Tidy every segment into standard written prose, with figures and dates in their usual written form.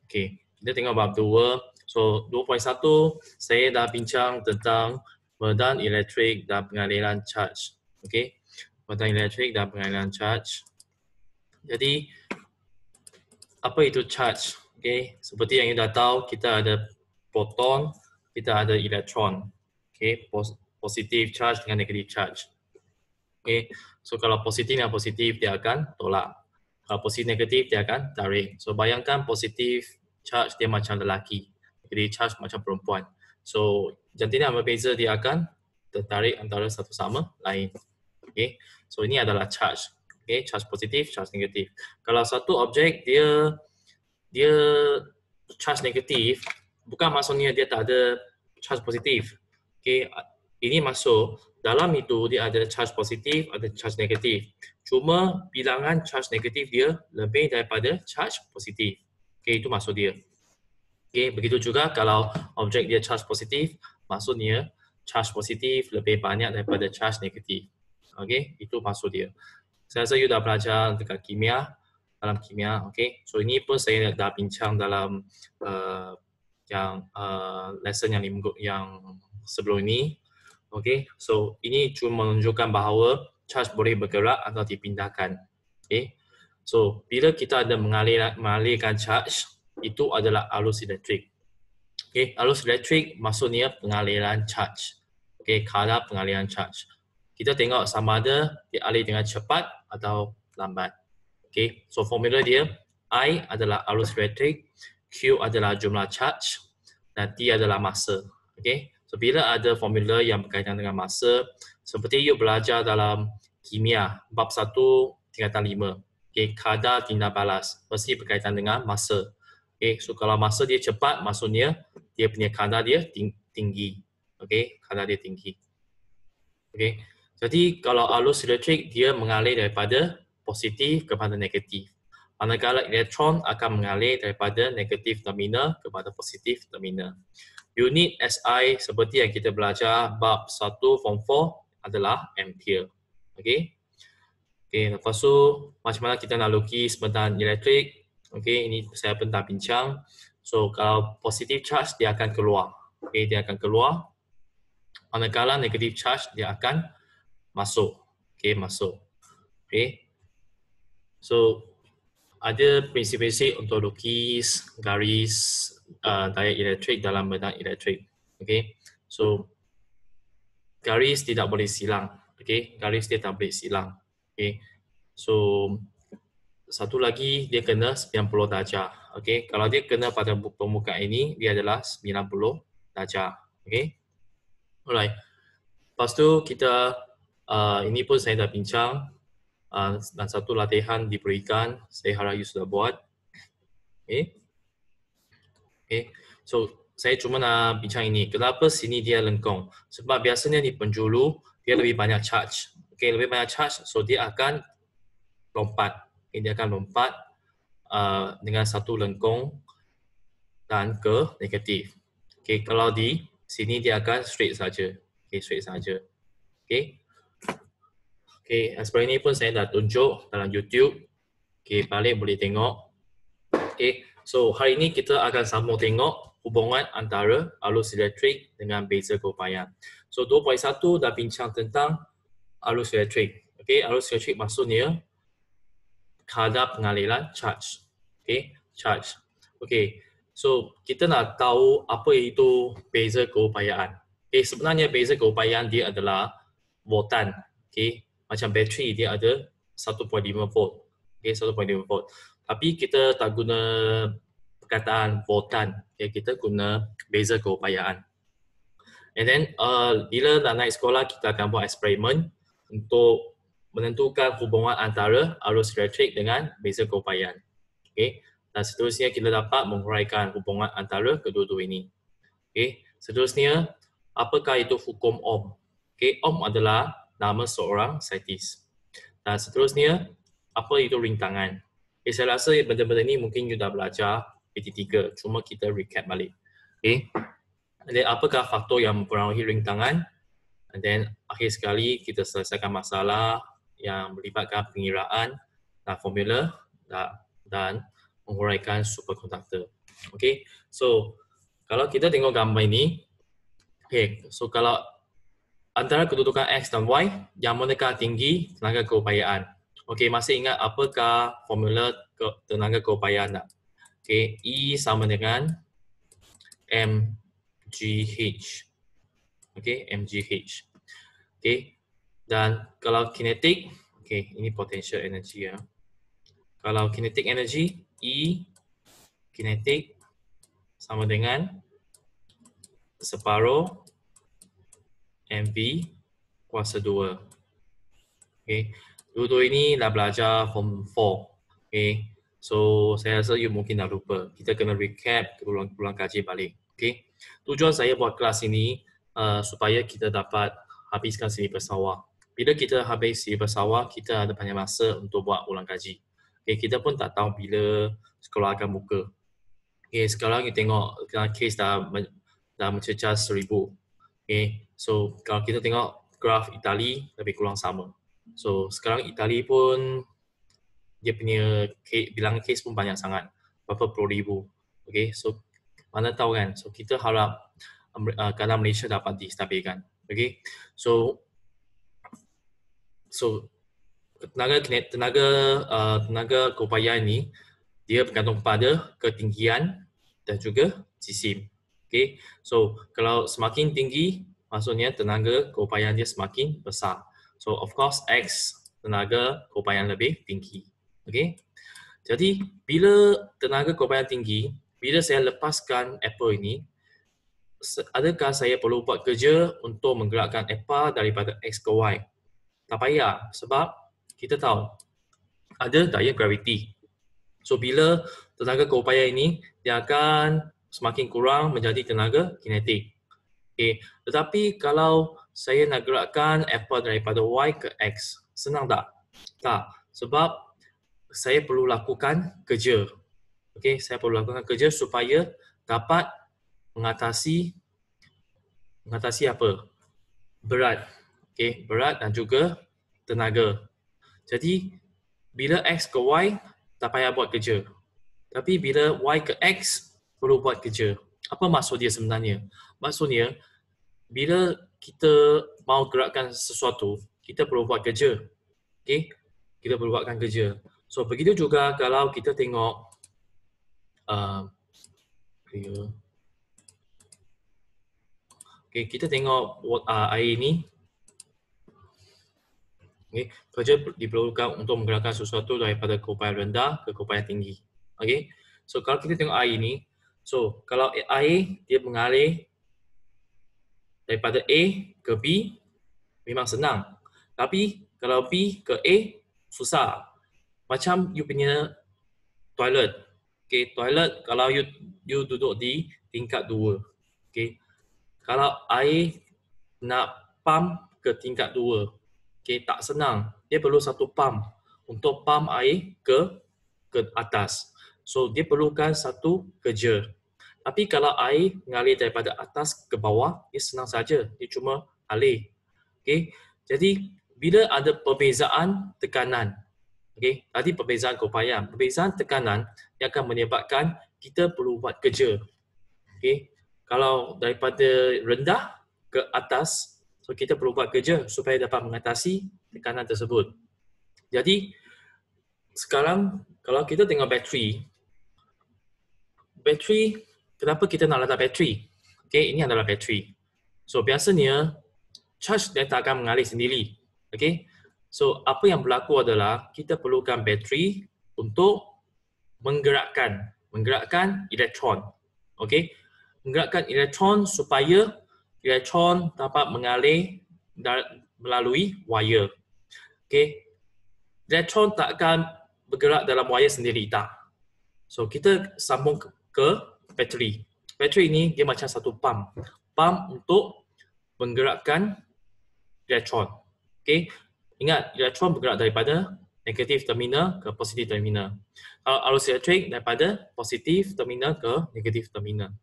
Okey, kita tengok bab 2. So 2.1 saya dah bincang tentang medan elektrik dan pengaliran charge. Okey. Medan elektrik dan pengaliran charge. Jadi apa itu charge? Okey, seperti yang you dah tahu, kita ada proton, kita ada elektron. Okey, positif charge dengan negatif charge. Okey, so kalau positif dengan positif dia akan tolak. Kalau positif negatif dia akan tarik. So bayangkan positif charge dia macam lelaki, negatif charge macam perempuan. So jantina berbeza, dia akan tertarik antara satu sama lain. Okey, so ini adalah charge. Okey, charge positif, charge negatif. Kalau satu objek dia charge negatif, bukan maksudnya dia tak ada charge positif. Okey, ini masuk dalam itu dia ada charge positif, ada charge negatif. Cuma bilangan charge negatif dia lebih daripada charge positif. Okey, itu maksud dia. Okey, begitu juga kalau objek dia charge positif, maksudnya charge positif lebih banyak daripada charge negatif. Okey, itu maksud dia. Saya rasa you dah belajar dekat kimia, dalam kimia. Okey, so ini pun saya dah bincang dalam lesson yang sebelum ini. Okey, so ini cuma menunjukkan bahawa charge boleh bergerak atau dipindahkan. Okey, so bila kita ada mengalirkan charge, itu adalah arus elektrik. Okey, arus elektrik maksudnya pengaliran charge. Okey, kadar pengaliran charge. Kita tengok sama ada dialih dengan cepat atau lambat. Okey, so formula dia I adalah arus elektrik, Q adalah jumlah charge, dan T adalah masa. Okey, so bila ada formula yang berkaitan dengan masa, seperti you belajar dalam kimia bab 1 tingkatan 5. Okey, kadar tindak balas mesti berkaitan dengan masa. Okey, so kalau masa dia cepat, maksudnya dia punya kadar dia tinggi. Okey, kadar dia tinggi. Okey, jadi kalau arus elektrik dia mengalir daripada positif kepada negatif. Manakala elektron akan mengalir daripada negatif terminal kepada positif terminal. Unit SI seperti yang kita belajar bab 1 form 4 adalah ampere. Okey. Okey, lepas tu macam mana kita nak lukis medan elektrik? Okey, ini saya pun dah bincang. So kalau positif charge dia akan keluar. Okey, dia akan keluar. Manakala negatif charge dia akan masuk. Okey, masuk. Okey. So ada prinsip-prinsip untuk lukis garis daya elektrik dalam medan elektrik. Okey. So garis tidak boleh silang. Okey, garis dia tak boleh silang. Okey. So satu lagi dia kena 90 darjah. Okey, kalau dia kena pada permukaan ini dia adalah 90 darjah. Okey. Alright. Lepas tu kita ini pun saya dah bincang. Dan satu latihan diberikan, saya harap you sudah buat. Okay. Okay. So saya cuma nak bincang ini. Kenapa sini dia lengkung? Sebab biasanya di penjuru dia lebih banyak charge. Okay, lebih banyak charge, so dia akan lompat. Okay, dia akan lompat dengan satu lengkung dan ke negatif. Okay, kalau di sini dia akan straight saja. Okay, straight saja. Okay. Okay, seperti ini pun saya dah tunjuk dalam YouTube. Okay, balik boleh tengok. Okay, so hari ini kita akan sambung tengok hubungan antara arus elektrik dengan beza keupayaan. So 2.1 dah bincang tentang arus elektrik. Okay, arus elektrik maksudnya kadar pengaliran charge. Okay, charge. Okay, so kita nak tahu apa itu beza keupayaan. Okay, sebenarnya beza keupayaan dia adalah voltan. Okay. Macam bateri dia ada 1.5 volt. Okay, 1.5 volt. Tapi kita tak guna perkataan voltan. Okay, kita guna beza keupayaan. And then bila nak naik sekolah kita akan buat eksperimen untuk menentukan hubungan antara arus elektrik dengan beza keupayaan. Okay. Dan seterusnya kita dapat menguraikan hubungan antara kedua-dua ini. Okay. Seterusnya, apakah itu hukum Ohm? Okay, Ohm adalah nama seorang saintis. Dan seterusnya, apa itu rintangan? Okay, saya rasa benda-benda ini mungkin you dah belajar PT3, cuma kita recap balik. Okay. Dan apakah faktor yang mempengaruhi rintangan? And then akhir sekali kita selesaikan masalah yang melibatkan pengiraan dan formula dan menguraikan superkonduktor. Okay, so kalau kita tengok gambar ini, okay, so kalau antara kedudukan X dan Y, yang manakah tinggi tenaga keupayaan? Okay, masih ingat apakah formula tenaga keupayaan tak? Okay, E sama dengan mgh. Okay, mgh. Okay, dan kalau kinetik, okay, ini potential energy ya. Kalau kinetic energy, E kinetik sama dengan separuh mv kuasa 2. Okay, dua-dua ini dah belajar form 4. Okay, so saya rasa you mungkin dah lupa. Kita kena recap ulang kaji balik. Okay, tujuan saya buat kelas ini supaya kita dapat habiskan silibus awal. Bila kita habis silibus awal, kita ada banyak masa untuk buat ulang kaji. Okay, kita pun tak tahu bila sekolah akan buka. Okay, sekarang kita tengok case dah mencecah 1000. Okay, so kalau kita tengok graf Itali lebih kurang sama. So sekarang Itali pun dia punya bilangan case pun banyak sangat, berapa puluh ribu. Okay, so mana tahu kan. So kita harap keadaan Malaysia dapat distabilkan. Okay, so tenaga keupayaan ini dia bergantung pada ketinggian dan juga jisim. Okay, so kalau semakin tinggi, maksudnya tenaga keupayaan dia semakin besar. So of course X tenaga keupayaan lebih tinggi. Okay, jadi bila tenaga keupayaan tinggi, bila saya lepaskan apple ini, adakah saya perlu buat kerja untuk menggerakkan apple daripada X ke Y? Tak payah, sebab kita tahu ada daya graviti. So bila tenaga keupayaan ini, dia akan semakin kurang menjadi tenaga kinetik. Okay. Tetapi kalau saya nak gerakkan apple daripada Y ke X, senang tak? Tak, sebab saya perlu lakukan kerja. Okay, saya perlu lakukan kerja supaya dapat mengatasi apa? Berat. Okay, berat dan juga tenaga. Jadi bila X ke Y, tak payah buat kerja. Tapi bila Y ke X, perlu buat kerja. Apa maksud dia sebenarnya? Maksudnya, bila kita mau gerakkan sesuatu, kita perlu buat kerja. Okay? Kita perlu buatkan kerja. So, begitu juga kalau kita tengok okay, kita tengok air ini. Okay, kerja diperlukan untuk menggerakkan sesuatu daripada keupayaan rendah ke keupayaan tinggi. Okay, so kalau kita tengok air ini, so kalau air dia mengalir daripada A ke B, memang senang. Tapi kalau B ke A, susah. Macam you punya toilet. Okay, toilet kalau you duduk di tingkat 2. Okay, kalau air nak pump ke tingkat 2, okay, tak senang. Dia perlu satu pump untuk pump air ke atas. So dia perlukan satu kerja. Tapi kalau air mengalir daripada atas ke bawah, dia senang saja. Dia cuma alir. Okay, jadi bila ada perbezaan tekanan, okay, tadi perbezaan keupayaan, perbezaan tekanan yang akan menyebabkan kita perlu buat kerja. Okay, kalau daripada rendah ke atas, so kita perlu buat kerja supaya dapat mengatasi tekanan tersebut. Jadi sekarang kalau kita tengok bateri, kenapa kita nak letak bateri? Okay, ini adalah bateri. So biasanya charge dia tak akan mengalir sendiri. Okay, so apa yang berlaku adalah kita perlukan bateri untuk menggerakkan elektron. Okay, menggerakkan elektron supaya elektron dapat mengalir melalui wire. Okay, elektron tak akan bergerak dalam wire sendiri, tak. So kita sambung ke bateri. Bateri ini dia macam satu pump untuk menggerakkan elektron. Okay, ingat elektron bergerak daripada negatif terminal ke positif terminal. Kalau arus elektrik daripada positif terminal ke negatif terminal.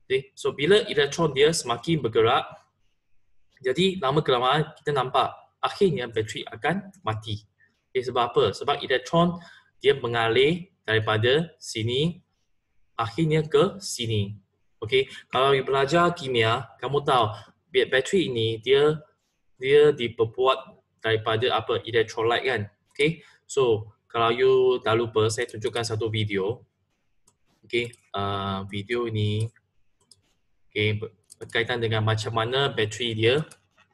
Okay, so bila elektron dia semakin bergerak, jadi lama kelamaan kita nampak akhirnya bateri akan mati. Okay, sebab apa? Sebab elektron dia mengalir daripada sini akhirnya ke sini. Okey, kalau you belajar kimia, kamu tahu bateri ini dia diperbuat daripada apa? Electrolyte kan. Okey. So, kalau you dah lupa, saya tunjukkan satu video. Okey, video ini berkaitan dengan macam mana bateri dia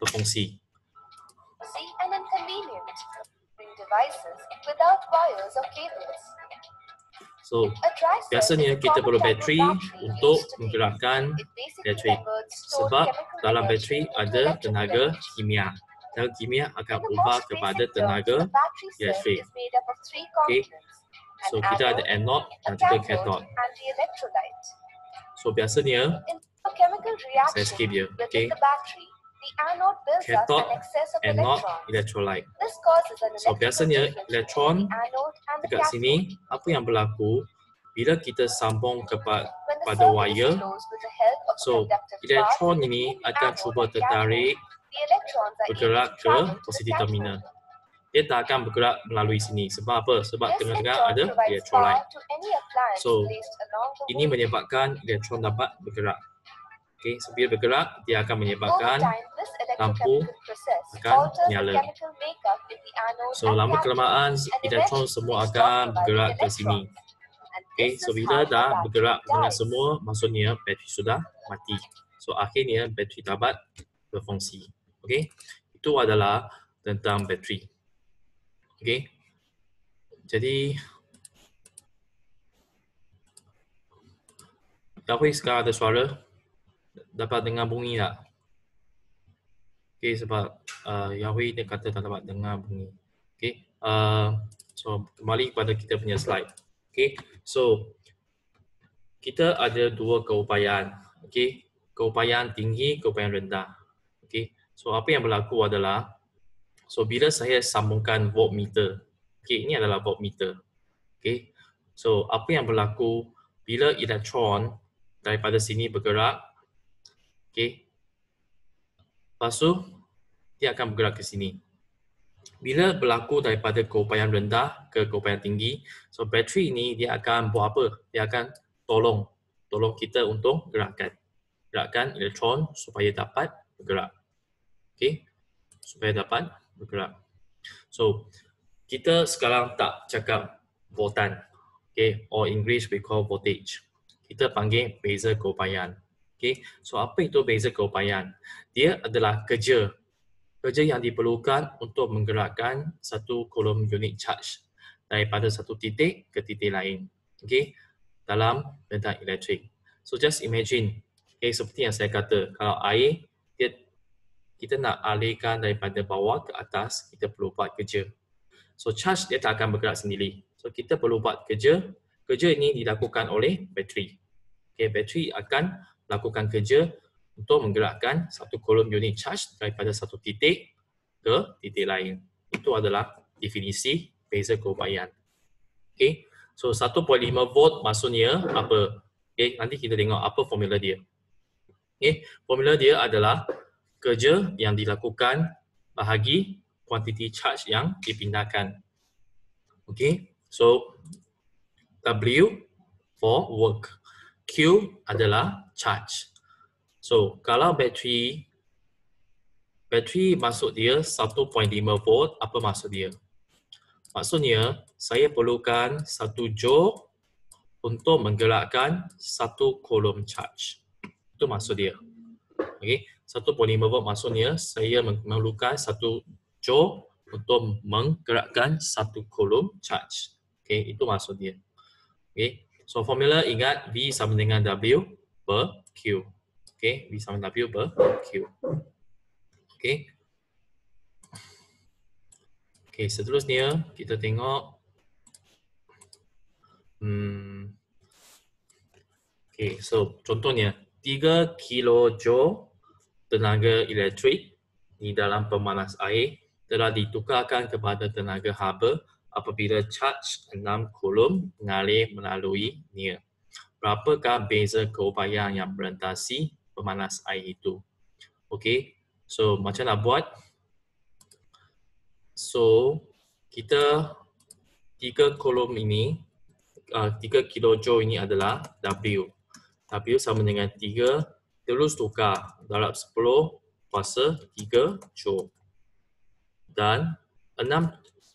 berfungsi. And inconvenient devices without wires or cables. So, biasanya kita perlu bateri untuk menggerakkan bateri. Sebab dalam bateri ada tenaga kimia. Dan kimia akan ubah kepada tenaga elektrik. Okay. So, kita ada anode dan juga cathode. So, biasanya, saya skip je. Okay. Cathode, anode, electrolyte. So, biasanya elektron dekat sini, apa yang berlaku bila kita sambung kepada wire, so elektron ini akan cuba tertarik bergerak ke positif terminal. Dia tak akan bergerak melalui sini. Sebab apa? Sebab tengah-tengah ada electrolyte. So, ini menyebabkan elektron dapat bergerak. Okay, so bila bergerak, dia akan menyebabkan lampu akan nyala. So, lama-kelamaan elektron semua akan bergerak ke sini. Okay, so bila dah bergerak dengan semua, maksudnya bateri sudah mati. So, akhirnya bateri dapat berfungsi. Okay, itu adalah tentang bateri. Okay, jadi Yahweh sekarang ada suara? Dapat dengar bunyi tak? Okay, sebab Yahweh dia kata tak dapat dengar bunyi. Okay, so kembali kepada kita punya slide. Okay, so kita ada dua keupayaan. Okay, keupayaan tinggi, keupayaan rendah. Okay, so apa yang berlaku adalah, so bila saya sambungkan voltmeter, okay, ini adalah voltmeter. Okay, so apa yang berlaku bila elektron daripada sini bergerak, okay, lepas tu dia akan bergerak ke sini. Bila berlaku daripada keupayaan rendah ke keupayaan tinggi, so bateri ini dia akan buat apa? Dia akan tolong kita untuk gerakkan elektron supaya dapat bergerak. Okay, supaya dapat bergerak. So, kita sekarang tak cakap voltan. Okay, or English we call voltage. Kita panggil beza keupayaan. Okay, so apa itu beza keupayaan? Dia adalah kerja yang diperlukan untuk menggerakkan satu kolom unit charge daripada satu titik ke titik lain. Okay, dalam benda elektrik. So just imagine, okay, seperti yang saya kata, kalau air kita nak alihkan daripada bawah ke atas, kita perlu buat kerja. So charge dia tak akan bergerak sendiri. So kita perlu buat kerja. Kerja ini dilakukan oleh bateri. Okay, bateri akan lakukan kerja untuk menggerakkan satu kolom unit charge daripada satu titik ke titik lain. Itu adalah definisi beza keupayaan. Okay, so 1.5 volt maksudnya apa? Okay, nanti kita tengok apa formula dia. Okay, formula dia adalah kerja yang dilakukan bahagi kuantiti charge yang dipindahkan. Okay, so W for work, Q adalah charge. So kalau bateri maksud dia 1.5 volt, apa maksud dia? Maksudnya saya perlukan 1 joule untuk menggerakkan satu kolom charge. Itu maksud dia. Okay, 1.5 volt maksudnya saya memerlukan 1 joule untuk menggerakkan satu kolom charge. Okay, itu maksud dia. Okay, so formula ingat V sama dengan W per Q. Okay, V sama W per Q. Okay. Okay, seterusnya kita tengok. Okay, so contohnya 3 kilojoule tenaga elektrik di dalam pemanas air telah ditukarkan kepada tenaga haba apabila charge 6 kolom mengalir melalui nia. Berapakah beza keupayaan yang berentasi pemanas air itu? Okay, so macam nak buat? So kita 3 kolom ini, 3 kilojoule ini adalah W. W sama dengan 3 terus tukar darab 10 kuasa 3 joule. Dan 6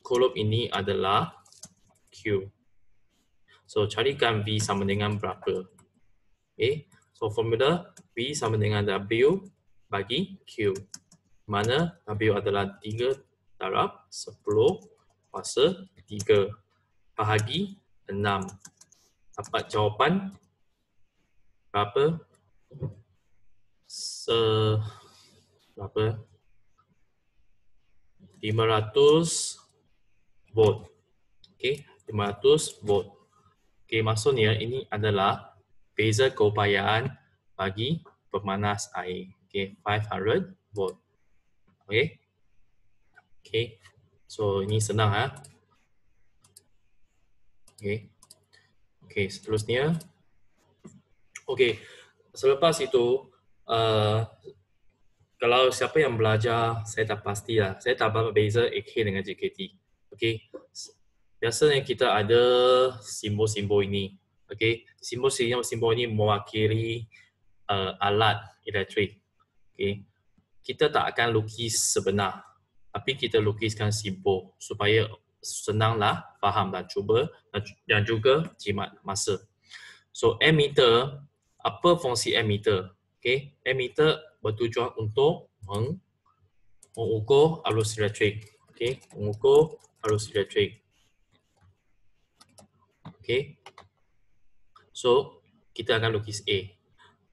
coulomb ini adalah Q. So, carikan V sama dengan berapa. Okay. So, formula V sama dengan W bagi Q. Mana W adalah 3 darab 10 kuasa 3 bahagi 6. Dapat jawapan berapa? Berapa? 500 volt. Okey, 500 volt. Okey, maksudnya ini adalah beza keupayaan bagi pemanas air. Okey, 500 volt. Okey. Okey. So ini senang ha. Okey. Okey, seterusnya. Okey. Selepas itu kalau siapa yang belajar, saya tak pastilah. Saya tak apa beza AK dengan JKT. Okey. Biasanya kita ada simbol-simbol ini. Okey. Simbol ini mewakili alat elektrik. Okey. Kita tak akan lukis sebenar, tapi kita lukiskan simbol supaya senanglah faham dan cuba dan juga jimat masa. So, ammeter, apa fungsi ammeter? Okay, ammeter bertujuan untuk mengukur arus elektrik. Okay, mengukur arus elektrik. Okay, so kita akan lukis A.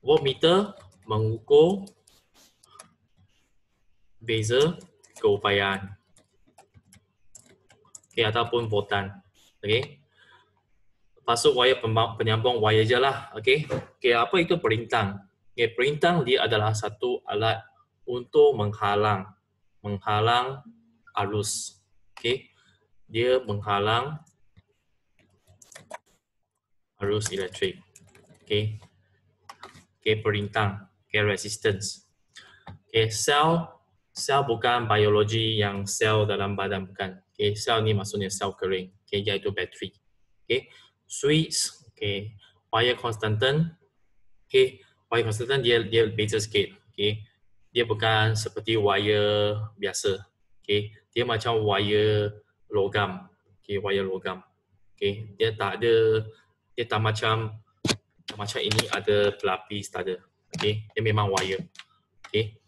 Voltmeter mengukur beza keupayaan. Okay, ataupun voltan. Okay. Pasuk wayar penyambung wayar je lah. Okay. Okay, apa itu perintang? Okay, perintang dia adalah satu alat untuk menghalang arus. Okay. Dia menghalang arus elektrik. Okay. Okay, perintang. Okay, resistance. Okay, sel bukan biologi yang sel dalam badan bukan. Okay, sel ni maksudnya sel kering. Okay, iaitu bateri. Okay, switch. Okay, wire konstantan. Okay, wire konstantan dia beza sikit. Okay, dia bukan seperti wire biasa. Okay, dia macam wire logam. Okay, wire logam. Okay, dia tak macam ini ada pelapis, tak ada. Okay, dia memang wire. Okay,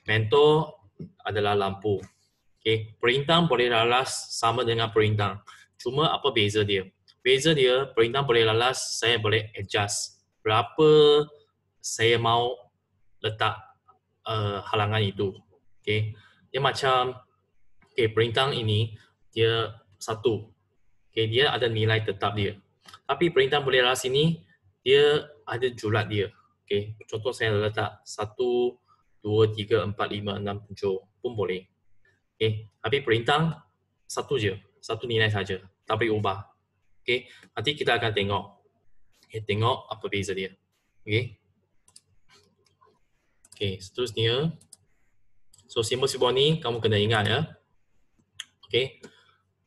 mentor adalah lampu. Okay, perintang boleh lalas sama dengan perintang. Cuma apa beza dia? Beza dia, perintang boleh lalas, saya boleh adjust berapa saya mau letak halangan itu. Okay, dia macam perintang ini dia satu. Okay, dia ada nilai tetap dia. Tapi perintang boleh lalas ini dia ada julat dia. Okay, contoh saya letak 1, 2, 3, 4, 5, 6, 7 pun boleh. Okay. Tapi perintang satu je, satu nilai saja, tak boleh ubah. Okay. Nanti kita akan tengok. Okay. Tengok apa beza dia. Okay. Okay. Seterusnya. So, simbol-simbol ni kamu kena ingat ya. Okay.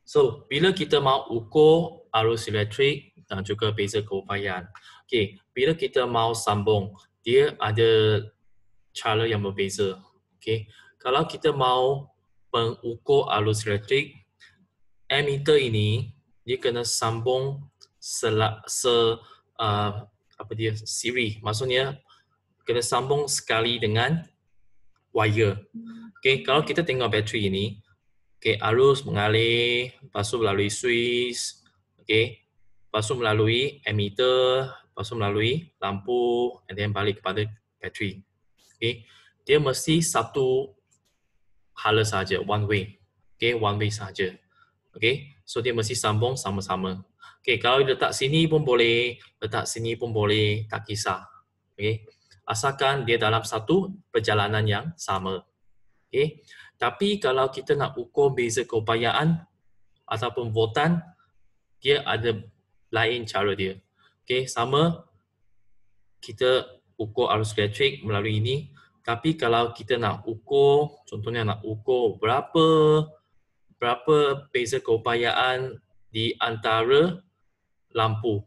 So, bila kita mau ukur arus elektrik dan juga beza keupayaan. Okay. Bila kita mau sambung, dia ada cara yang berbeza. Okay. Kalau kita mau mengukur arus elektrik, ammeter ini dia kena sambung siri. Maksudnya kena sambung sekali dengan wire. Okay, kalau kita tengok bateri ini, okay, arus mengalir, lepas tu melalui switch, okay, lepas tu melalui ammeter, lepas tu melalui lampu, dan balik kepada bateri. Okay, dia mesti satu hala saja, one way. Okay, one way saja. Okay, so dia mesti sambung sama-sama. Okay, kalau letak sini pun boleh, letak sini pun boleh, tak kisah. Okay, asalkan dia dalam satu perjalanan yang sama. Okay, tapi kalau kita nak ukur beza keupayaan ataupun voltan, dia ada lain cara dia. Okay, sama kita ukur arus elektrik melalui ini. Tapi kalau kita nak ukur, contohnya nak ukur berapa beza keupayaan di antara lampu.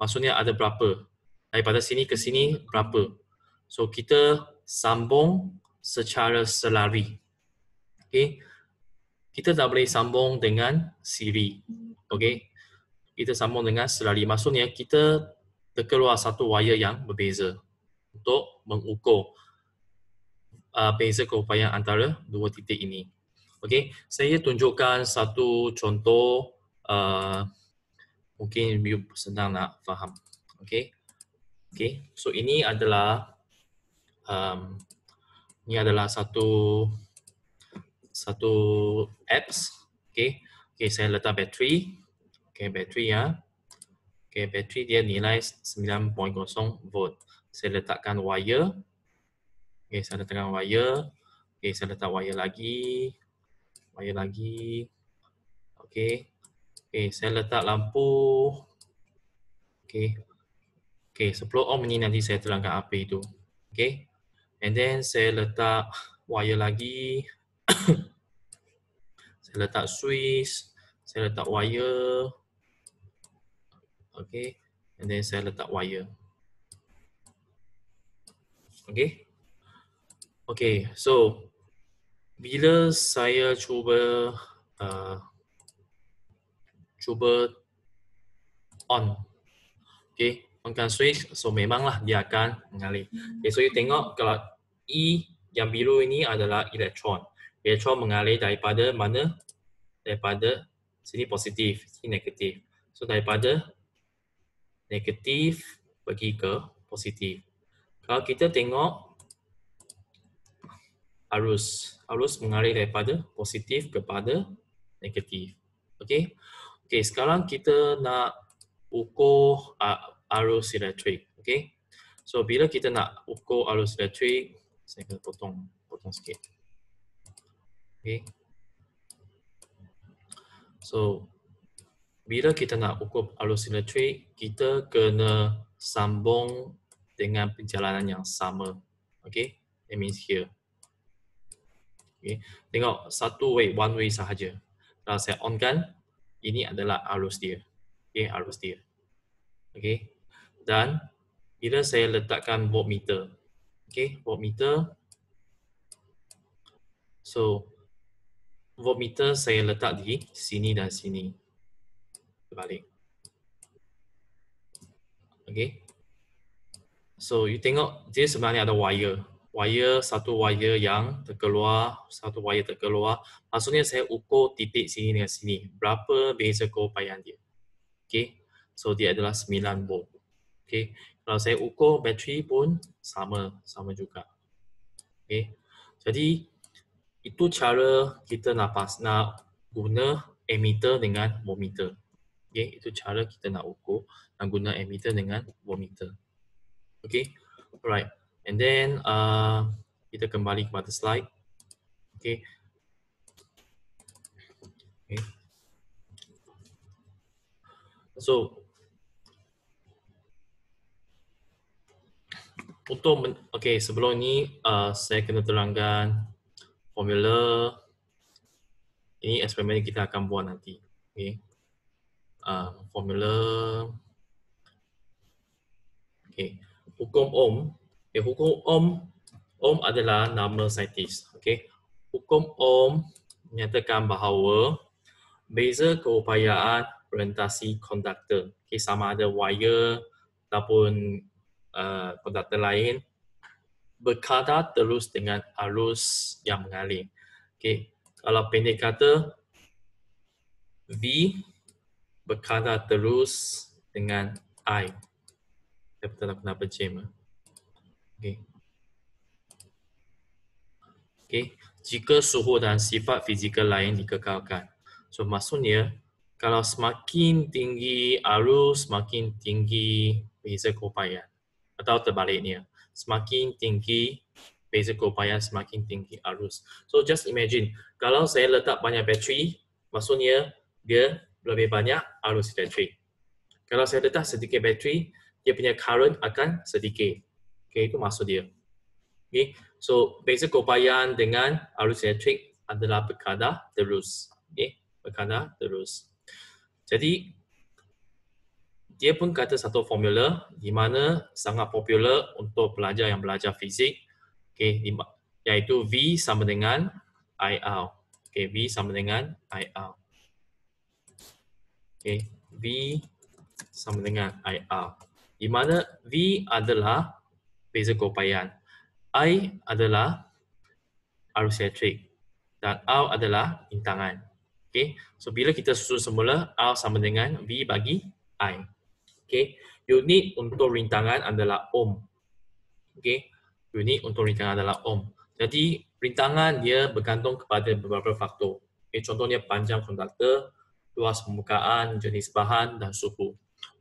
Maksudnya ada berapa. Daripada sini ke sini berapa. So kita sambung secara selari. Okay. Kita tak boleh sambung dengan siri. Okay. Kita sambung dengan selari. Maksudnya kita terkeluar satu wire yang berbeza untuk mengukur beza keupayaan antara dua titik ini. Okay. Saya tunjukkan satu contoh mungkin you senang nak faham. Okay. Okay. So ini adalah satu apps. Okay. Okay, saya letak bateri. Okay, bateri ya. Okay, bateri dia nilai 9.0 volt. Saya letakkan wire. Okay, saya letakkan wire. Okay, saya letak wire lagi. Wire lagi. Okay. Okay, saya letak lampu. Okay. Okay, 10 ohm ini nanti saya terangkan apa itu. Okay. And then saya letak wire lagi. Saya letak switch. Saya letak wire. Okay. And then saya letak wire. Okay. Okay, so bila saya cuba on, okay, onkan switch, so memanglah dia akan mengalir. Okay, so you tengok kalau E yang biru ini adalah elektron. Elektron mengalir daripada mana? Daripada sini positif, sini negatif. So daripada negatif pergi ke positif. Kalau kita tengok arus mengalir daripada positif kepada negatif. Okey. Okey, sekarang kita nak ukur arus elektrik. Okey. So bila kita nak ukur arus elektrik, saya akan potong sikit. Okey. So bila kita nak ukur arus elektrik, kita kena sambung dengan perjalanan yang sama. Okey. That means here. Okay. Tengok satu way, one way sahaja. Kalau saya on kan, ini adalah arus dia. Okay, arus dia. Okay. Dan bila saya letakkan voltmeter, okay, voltmeter. So voltmeter saya letak di sini dan sini. Terbalik. Okay. So you tengok dia sebenarnya ada wire. Satu wire yang terkeluar, satu wire terkeluar. Maksudnya saya ukur titik sini dengan sini. Berapa beza keupayaan dia. Okay. So dia adalah 9 volt. Okay. Kalau saya ukur bateri pun sama juga. Okay. Jadi itu cara kita nak guna ammeter dengan voltmeter. Okay. Itu cara kita nak ukur nak guna ammeter dengan voltmeter. Okay. Alright. And then kita kembali kepada slide. Okay. Okay. So untuk sebelum ini saya kena terangkan formula. Ini eksperimen kita akan buat nanti. Okay. Formula. Okay. Hukum Ohm. Okay. Hukum Ohm adalah nama saintis. Okay. Hukum Ohm menyatakan bahawa beza keupayaan orientasi konduktor, okay, sama ada wire ataupun konduktor lain, berkadar terus dengan arus yang mengalir. Okay. Kalau pendek kata, V berkadar terus dengan I. Saya tak tahu kenapa jam. Okay. Okay. Jika suhu dan sifat fizikal lain dikekalkan. So maksudnya, kalau semakin tinggi arus, semakin tinggi beza keupayaan. Atau terbaliknya, semakin tinggi beza keupayaan, semakin tinggi arus. So just imagine, kalau saya letak banyak bateri, maksudnya dia lebih banyak arus elektrik. Kalau saya letak sedikit bateri, dia punya current akan sedikit. Okay, itu maksud dia. Okay, so beza keupayaan dengan arus elektrik adalah berkadar terus. Okay, berkadar terus. Jadi dia pun kata satu formula di mana sangat popular untuk pelajar yang belajar fizik, iaitu V sama dengan IR. V sama dengan IR. V sama dengan IR. Di mana V adalah beza keupayaan, I adalah arus elektrik, dan R adalah rintangan. So bila kita susun semula, R sama dengan V bagi I. Unit untuk rintangan adalah ohm. Unit untuk rintangan adalah ohm. Jadi rintangan dia bergantung kepada beberapa faktor. Contohnya panjang konduktor, luas permukaan, jenis bahan dan suhu.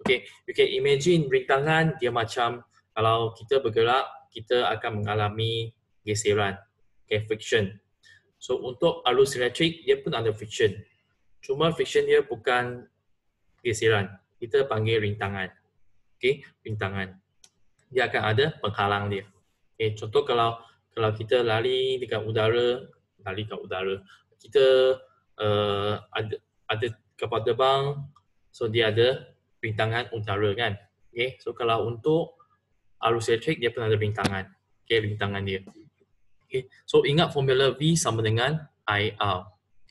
You can imagine rintangan dia macam kalau kita bergerak, kita akan mengalami geseran, friction. So untuk arus elektrik dia pun ada friction. Cuma friction dia bukan geseran. Kita panggil rintangan. Rintangan. Dia akan ada penghalang dia. Contoh kalau kita lari dekat udara, kita ada kapal terbang, so dia ada rintangan udara kan. So kalau untuk arus elektrik dia pun ada rintangan. Rintangan dia. So ingat formula V sama dengan IR.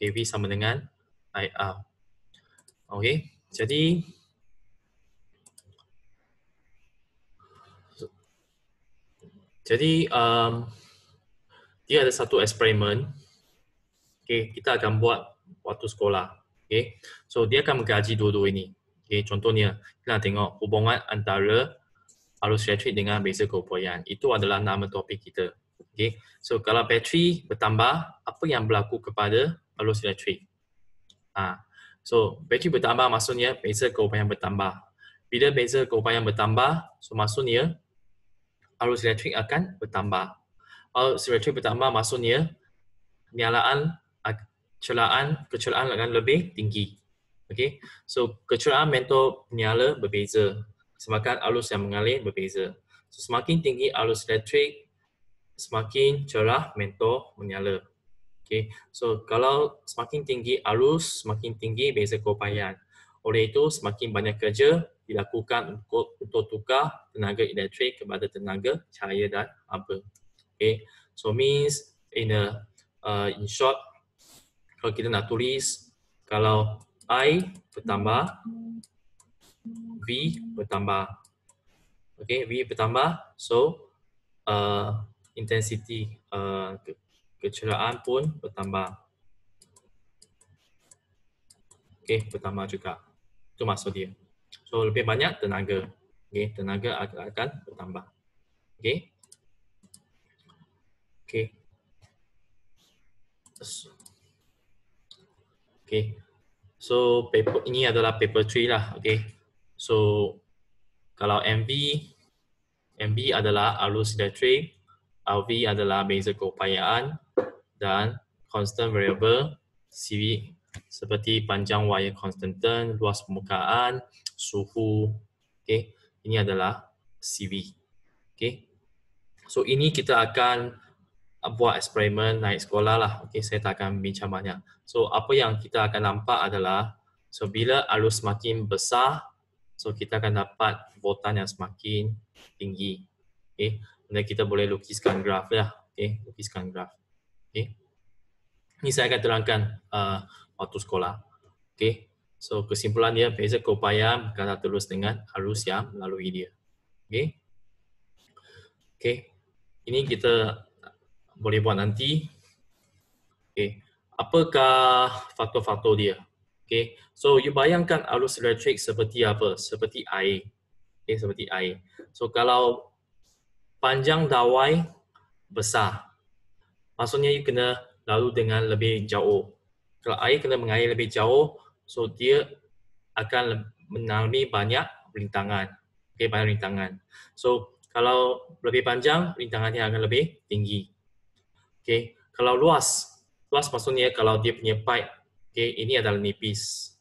V sama dengan IR. Jadi dia ada satu eksperimen. Kita akan buat waktu sekolah. So dia akan mengkaji dua-dua ini. Contohnya kita tengok hubungan antara arus elektrik dengan beza keupayaan. Itu adalah nama topik kita. So kalau bateri bertambah, apa yang berlaku kepada arus elektrik? So bateri bertambah maksudnya beza keupayaan bertambah. Bila beza keupayaan bertambah, so maksudnya arus elektrik akan bertambah. Arus elektrik bertambah maksudnya kecelaan akan lebih tinggi. So kecelaan mentor penyala berbeza. Semakin arus yang mengalir berbeza. So semakin tinggi arus elektrik, semakin cerah mentor menyala. So kalau semakin tinggi arus, semakin tinggi beza keupayaan. Oleh itu semakin banyak kerja dilakukan untuk tukar tenaga elektrik kepada tenaga cahaya dan abu. So means in short, kalau kita nak tulis, kalau I bertambah, V bertambah. V bertambah, so intensity kecerahan pun bertambah. Bertambah juga. Itu maksud dia. So lebih banyak tenaga. Tenaga akan bertambah. So paper ini adalah paper 3 lah. So kalau MV adalah arus elektrik, RV adalah beza keupayaan, dan constant variable CV seperti panjang wayar konstantan, luas permukaan, suhu. Ini adalah CV. So ini kita akan buat eksperimen naik sekolah lah. Saya tak akan bincang banyak. So apa yang kita akan nampak adalah, so bila arus semakin besar, so kita akan dapat voltan yang semakin tinggi. Dan kita boleh lukiskan graf lah. Lukiskan graf. Ini saya akan terangkan waktu sekolah. So kesimpulan dia, beza keupayaan berkaitan terus dengan arus yang melalui dia. Ini kita boleh buat nanti. Apakah faktor-faktor dia? So you bayangkan arus elektrik seperti apa? Seperti air. Seperti air. So kalau panjang dawai besar, maksudnya you kena lalu dengan lebih jauh. Kalau air kena mengalir lebih jauh, so dia akan mengalami banyak rintangan. Banyak rintangan. So kalau lebih panjang, rintangannya akan lebih tinggi. Kalau luas maksudnya kalau dia punya pipe, ini adalah nipis,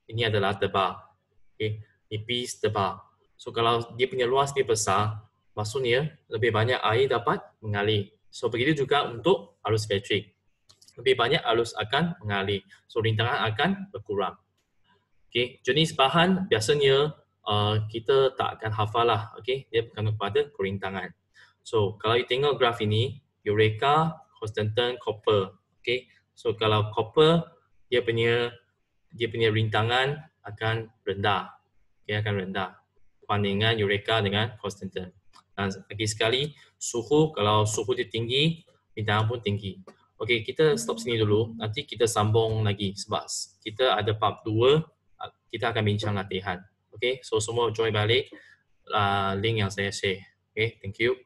ini adalah tebal, nipis tebal. So kalau dia punya luas dia besar, maksudnya lebih banyak air dapat mengalir. So begitu juga untuk arus elektrik, lebih banyak arus akan mengalir, so rintangan akan berkurang. Jenis bahan biasanya kita tak akan hafal lah, okay? Dia bergantung kepada kerintangan. So, kalau you tengok graf ini, Eureka, Constantan, Copper, okay? So, kalau Copper, dia punya rintangan akan rendah, okay? Akan rendah perbandingan Eureka dengan Constantan. Dan lagi sekali, kalau suhu dia tinggi, rintangan pun tinggi. Okey, kita stop sini dulu. Nanti kita sambung lagi sebab kita ada part 2, kita akan bincang latihan. Okey, so semua join balik link yang saya share. Okay, thank you.